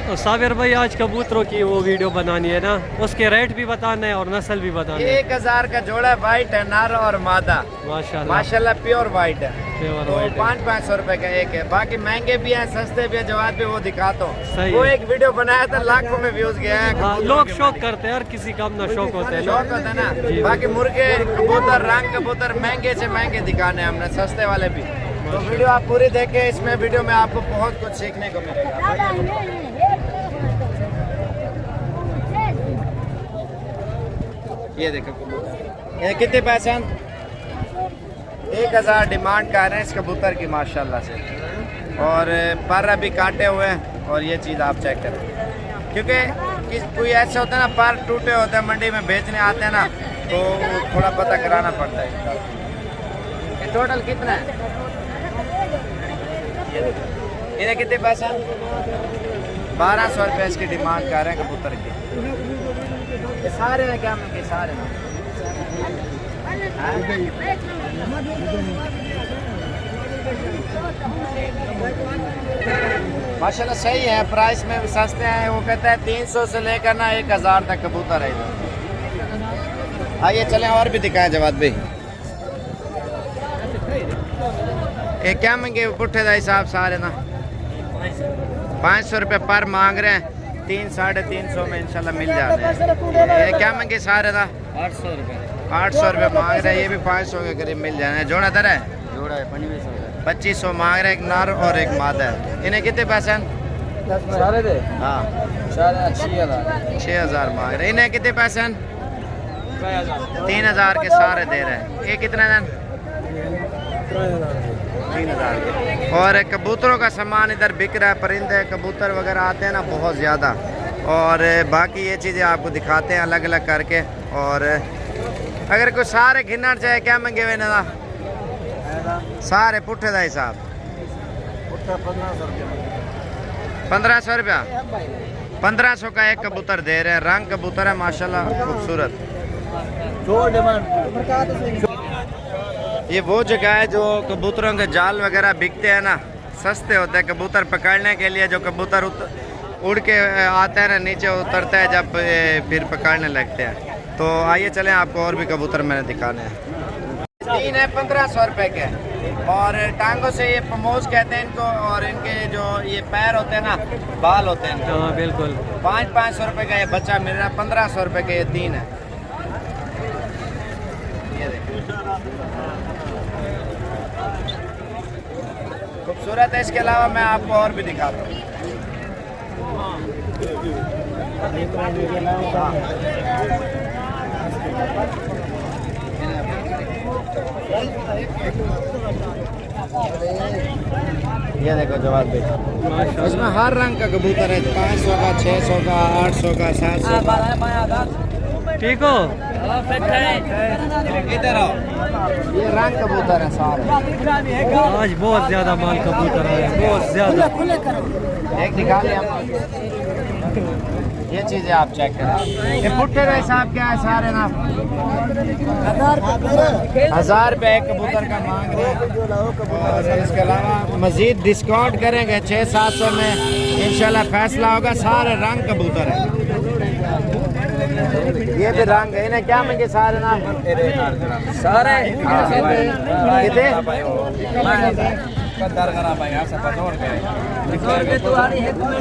तो साबिर भाई आज कबूतरों की वो वीडियो बनानी है ना, उसके रेट भी बताना है और नस्ल भी बताना है। 1000 का जोड़ा वाइट है, नर और मादा माशाल्लाह प्योर वाइट है। तो 500 रुपए का एक है। बाकी महंगे भी हैं, सस्ते भी हैं, जवाब भी वो दिखाता हूँ। वो एक वीडियो बनाया था, लाखों में व्यूज गया है। हाँ, लोग शौक करते हैं, हर किसी का अपना शौक होता है, शौक होता है ना। बाकी मुर्गे कबूतर रंग कबूतर महंगे से महंगे दिखाने हमने, सस्ते वाले भी। तो वीडियो आप पूरी देखें, इसमें वीडियो में आपको बहुत कुछ सीखने को मिलेगा। ये देखो कबूतर, ये कितने पैसे हैं? 1000 डिमांड कर रहे हैं इस कबूतर की माशाल्लाह से। और पर अभी काटे हुए हैं। और ये चीज़ आप चेक करें, क्योंकि कोई ऐसे होता है ना, पर टूटे होते हैं, मंडी में बेचने आते हैं ना, तो थोड़ा पता कराना पड़ता है। ये टोटल कितना है? ये कितने पैसे? 1200 रुपये इसकी डिमांड कर रहे हैं कबूतर की। ये सारे हैं क्या? ये सारे माशाल्लाह सही है, प्राइस में भी सस्ते हैं। वो कहता है 300 से लेकर ना 1000 तक कबूतर है इधर। आइए चलें और भी दिखाएं जवाब भी। ये क्या मंगे पुट्ठे का हिसाब सारे ना 500 रुपये पर मांग रहे हैं। 300-350 में इंशाल्लाह मिल जाते हैं। ये क्या मंगे सारे ना 800 रुपये 800 रुपये मांग रहे हैं। ये भी 500 के करीब मिल जाना है। जोड़ा दर है, जोड़ा है 2500 मांग रहे हैं, एक नर और एक मादा है। इन्हें कितने पैसे हैं? सारे दे हाँ 6000 मांग रहे हैं। इन्हें कितने पैसे हैं? 3000 के सारे दे रहे हैं। ये कितने दिन? 3000 के। और कबूतरों का सामान इधर बिक रहा है, परिंदे कबूतर वगैरह आते हैं ना बहुत ज़्यादा। और बाकी ये चीज़ें आपको दिखाते हैं अलग अलग करके। और अगर कोई सारे घिन्नर चाहे क्या मंगे हुए ना सारे पुट्ठे का हिसाब 1500 रुपया 1500 का एक कबूतर दे रहे हैं। रंग कबूतर है माशाल्लाह खूबसूरत। ये वो जगह है जो कबूतरों के जाल वगैरह बिकते हैं ना, सस्ते होते हैं कबूतर पकड़ने के लिए। जो कबूतर उड़ के आता है ना, नीचे उतरता है जब फिर पकड़ने लगते हैं। तो आइए चलें, आपको और भी कबूतर मैंने दिखाने हैं। 3 है 1500 रुपये के। और टांगों से ये पमोज कहते हैं इनको। और इनके जो ये पैर होते हैं ना, बाल होते हैं। हाँ बिल्कुल। 500 रुपये का ये बच्चा मिल रहा है। 1500 रुपये के ये 3 है। ये खूबसूरत है। इसके अलावा मैं आपको और भी दिखाता हूँ। ये देखो जवाब भी, इसमें हर रंग का कबूतर है। 500 का, 600 का, 800 का, 700 का। ठीक हो? इधर आओ, ये रंग कबूतर है सारे। आज बहुत ज्यादा माल कबूतर है, बहुत ज्यादा। एक दिखा लिया। ये चीजें आप चेक करें। ये पुट्ठे का हिसाब क्या है सारे ना 1000 रुपये एक कबूतर का मांग रहे हैं। और इसके अलावा मजीद डिस्काउंट करेंगे 600-700 में इंशाल्लाह फैसला होगा। सारे रंग कबूतर है। ये भी रंग है। इन्हें क्या मंगे सारे ना सारे कितने?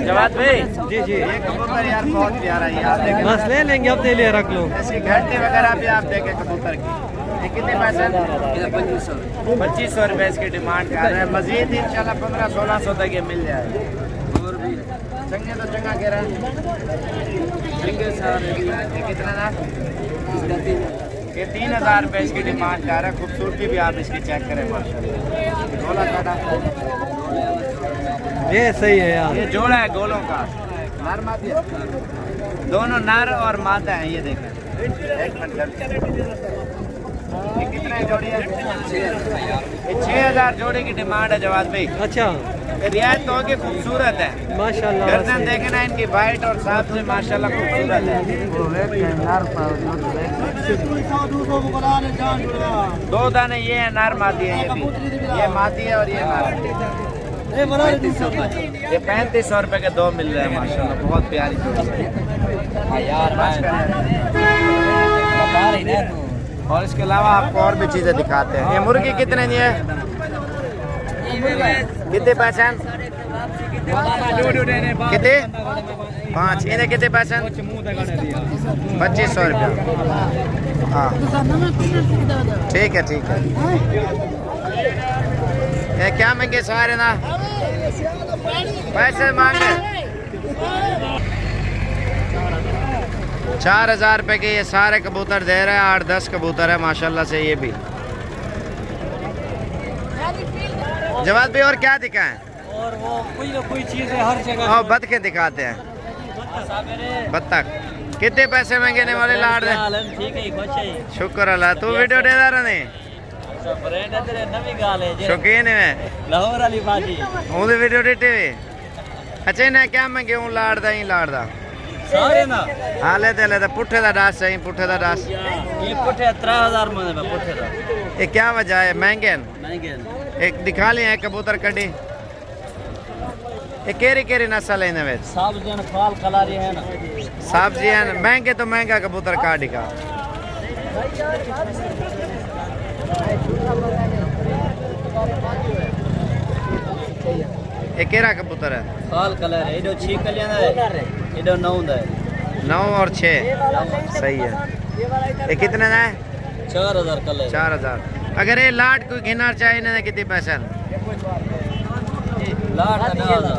जवाब भाई जी जी। ये कबूतर यार बहुत प्यारा है यार। बस ले लेंगे, अपने लिए रख लो। ऐसी घंटे वगैरह भी आप देखें कबूतर की। ये कितने पैसे? 2500 रुपये इसकी डिमांड कर रहे हैं। मजीद इंशाल्लाह 1500-1600 तक ये मिल जाए। और भी चंगे तो चंगा कह रहा है। कितना ना? ये 3000 रुपये इसकी डिमांड कर रहा है। खूबसूरती भी आप इसकी चेक करें माशाल्लाह। ये सही है यार। ये जोड़ा है गोलों का, नर मादा, दोनों नर और मादा है। ये देखें, एक मिनट। ये कितना जोड़ी है? 6000 जोड़ी की डिमांड है जवाब भाई। अच्छा, रियायत तो होगी, खूबसूरत है माशाल्लाह। गर्दन देखे ना इनकी वाइट और साफ से माशाल्लाह खूबसूरत है। दो दाने ये है नर मादी है। ये मादी है और ये नर है। ये 3500 रुपए के दो मिल रहे हैं माशाल्लाह, बहुत प्यारी जोड़ी है यार और इसके अलावा आपको और भी चीज़ें दिखाते हैं। ये मुर्गी कितने की है, कितने पैसे, कितने 5, इन्हें कितने पैसे, 2500 रुपया। हाँ ठीक है ठीक है। ये क्या महंगे सारे ना पैसे मांगे। 4000 रुपए के ये सारे कबूतर दे रहे हैं। 8-10 कबूतर है माशाल्लाह से। ये भी जवाब भी और क्या दिखाएं, और वो कोई ना कोई चीज़ है हर जगह। और बतखें दिखाते हैं, बत्तख कितने पैसे महंगे वाले लाड़ दे। ठीक है, शुक्र अल्लाह। तू वीडियो दे रहा नहीं, शौकीन है लाहौर वाली बाजी ਉਹਦੀ वीडियो देते हुए। अच्छा इन्हें क्या महंगे हूँ लाड़दा ही लाड़दा सारे ना हाले ते पुट्ठे दा डास सही, पुट्ठे दा डास ये पुठे 3000 में पुठे दा। ये क्या वजह है महंगे हैं? महंगे एक दिखा लिया कबूतर कड़ी। ये केरी केरी नस्ल है इन्हें सब्जियां फाल कलारी है ना, सब्जियां महंगे तो महंगा कबूतर काटी का। ये केरा कबूतर है, फाल कलर है, इधर 6 कलियां है, इधर 9 है, 9 और 6 सही है। ये कितने का है? 4000 कलर 4000। अगर ये लाट कोई गिनना चाहिए ना कितने पैसे? लाट 10,000।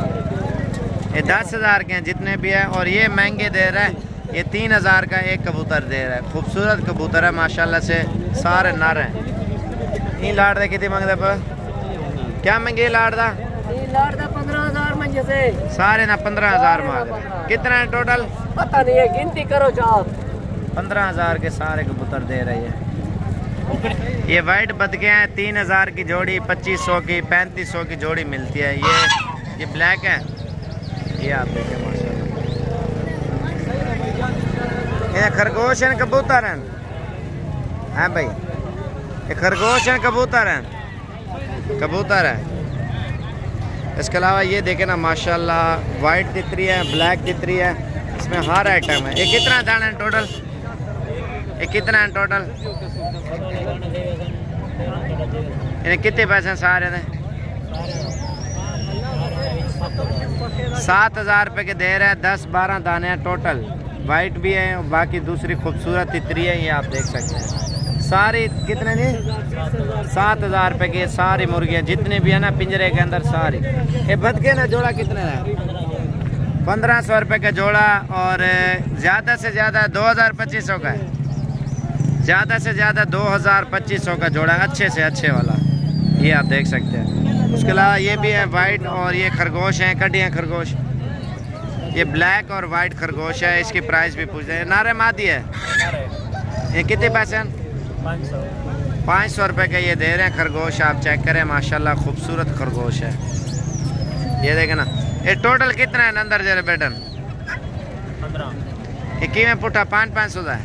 ये 10,000 के हैं जितने भी है। और ये महंगे दे रहा है, ये 3000 का एक कबूतर दे रहा है। खूबसूरत कबूतर है माशाल्लाह से, सारे नर हैं। ये लाट दे कितने मांगते पर? क्या महंगे लाट दा? 15,000 मंजे से सारे ना 15,000 मांग रहे। कितना है टोटल? पता नहीं है, गिनती करो जाओ। 15,000 के सारे कबूतर दे रही है। ये वाइट बतखे हैं, 3000 की जोड़ी, 2500 की, 3500 की जोड़ी मिलती है। ये ब्लैक है, ये आप देखें माशाल्लाह। ये खरगोश हैं कबूतर हैं, हैं भाई? ये खरगोश हैं कबूतर हैं, कबूतर है। इसके अलावा ये देखें ना माशाल्लाह, वाइट तितरी है, ब्लैक तितरी है, इसमें हर आइटम है। ये कितना दाना है टोटल? ये कितना है टोटल? इन्हें कितने पैसे हैं सारे ने? 7000 रुपये के दे रहे हैं। 10-12 दाने हैं टोटल। वाइट भी है और बाकी दूसरी खूबसूरत तितरी है, ये आप देख सकते हैं। सारी कितने ने? 7000 रुपये की सारी मुर्गियाँ जितनी भी है ना पिंजरे के अंदर सारी। ये बतखे ना जोड़ा कितने है? 1500 रुपये का जोड़ा। और ज़्यादा से ज़्यादा 2000-2500 का है, ज़्यादा से ज़्यादा 2000-2500 का जोड़ा, अच्छे से अच्छे वाला, ये आप देख सकते हैं। उसके अलावा ये भी है वाइट। और ये खरगोश हैं, कड्डियाँ खरगोश। ये ब्लैक और वाइट खरगोश है, इसकी प्राइस भी पूछ रहे हैं। नारे मादी है, ये कितने पैसे हैं? 500 रुपये का ये दे रहे हैं खरगोश। आप चेक करें माशाल्लाह, खूबसूरत खरगोश है। ये देखें ना, ये टोटल कितना है अंदर जरा बेटन? 15। ये किमें पुट्ठा 500 का है।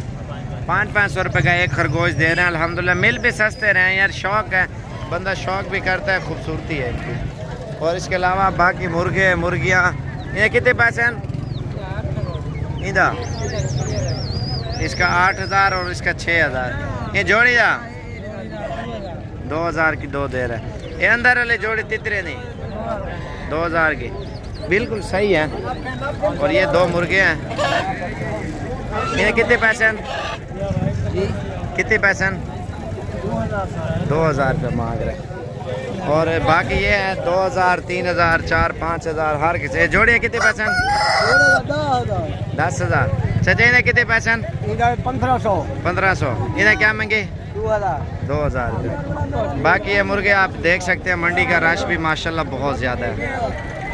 500 रुपये का एक खरगोश दे रहे हैं। अल्हम्दुलिल्लाह मिल भी सस्ते रहे हैं यार, शौक है, बंदा शौक भी करता है, खूबसूरती है इनकी। और इसके अलावा बाकी मुर्गे मुर्गियाँ, ये कितने पैसे हैं? इधर इसका 8000 और इसका 6000। ये जोड़ी जा 2000 की दो दे रहा है। ये अंदर वाले जोड़ी तितरे नहीं, 2000 की बिल्कुल सही है। और ये 2 मुर्गे हैं, ये कितने पैसे हैं? कितने पैसे हैं? 2000 रुपये मांग रहे। और बाकी ये है 2000, 3000, 4, 5000 हर किसी। ये जोड़ी है कितने पैसे हैं? 10,000। सचे इन्हें कितने पैसे हैं? 1500। इन्हें क्या महंगे? 2000 रुपये। बाकी ये मुर्गे आप देख सकते हैं, मंडी का रश भी माशाल्लाह बहुत ज़्यादा है।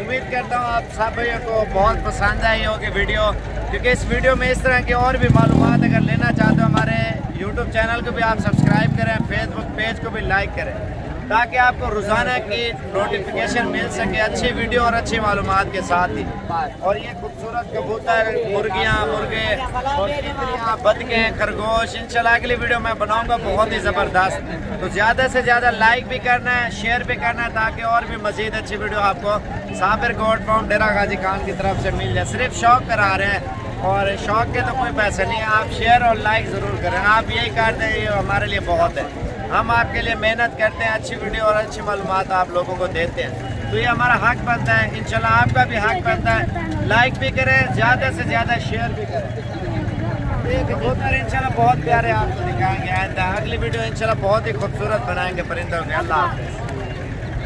उम्मीद करता हूँ आप सब भाइयों को बहुत पसंद आई होगी वीडियो, क्योंकि इस वीडियो में इस तरह की और भी मालूमात अगर लेना चाहते हो हमारे YouTube चैनल को भी आप सब्सक्राइब करें, फेसबुक पेज को भी लाइक करें। ताकि आपको रोज़ाना की नोटिफिकेशन मिल सके अच्छी वीडियो और अच्छी मालूमात के साथ ही। और ये खूबसूरत कबूतर, मुर्गियाँ, मुर्गे और तितलियाँ, बतखें, खरगोश इंशाल्लाह अगली वीडियो मैं बनाऊंगा बहुत ही ज़बरदस्त। तो ज़्यादा से ज़्यादा लाइक भी करना है, शेयर भी करना है, ताकि और भी मज़ीद अच्छी वीडियो आपको साबिर गोट फार्म डेरा गाजी खान की तरफ से मिल जाए। सिर्फ शौक करा रहे हैं और शौक के तो कोई पैसे नहीं है। आप शेयर और लाइक ज़रूर करें, आप यही कर दें, ये हमारे लिए बहुत है। हम आपके लिए मेहनत करते हैं, अच्छी वीडियो और अच्छी मालूमात आप लोगों को देते हैं, तो ये हमारा हक बनता है। इंशाल्लाह आपका भी हक बनता है, लाइक भी करें, ज़्यादा से ज़्यादा शेयर भी करें। तो ये कबूतर इंशाल्लाह बहुत प्यारे आपको दिखाएंगे। अगली वीडियो इंशाल्लाह बहुत ही खूबसूरत बनाएंगे परिंदों के। अल्लाह हाफ़िज़।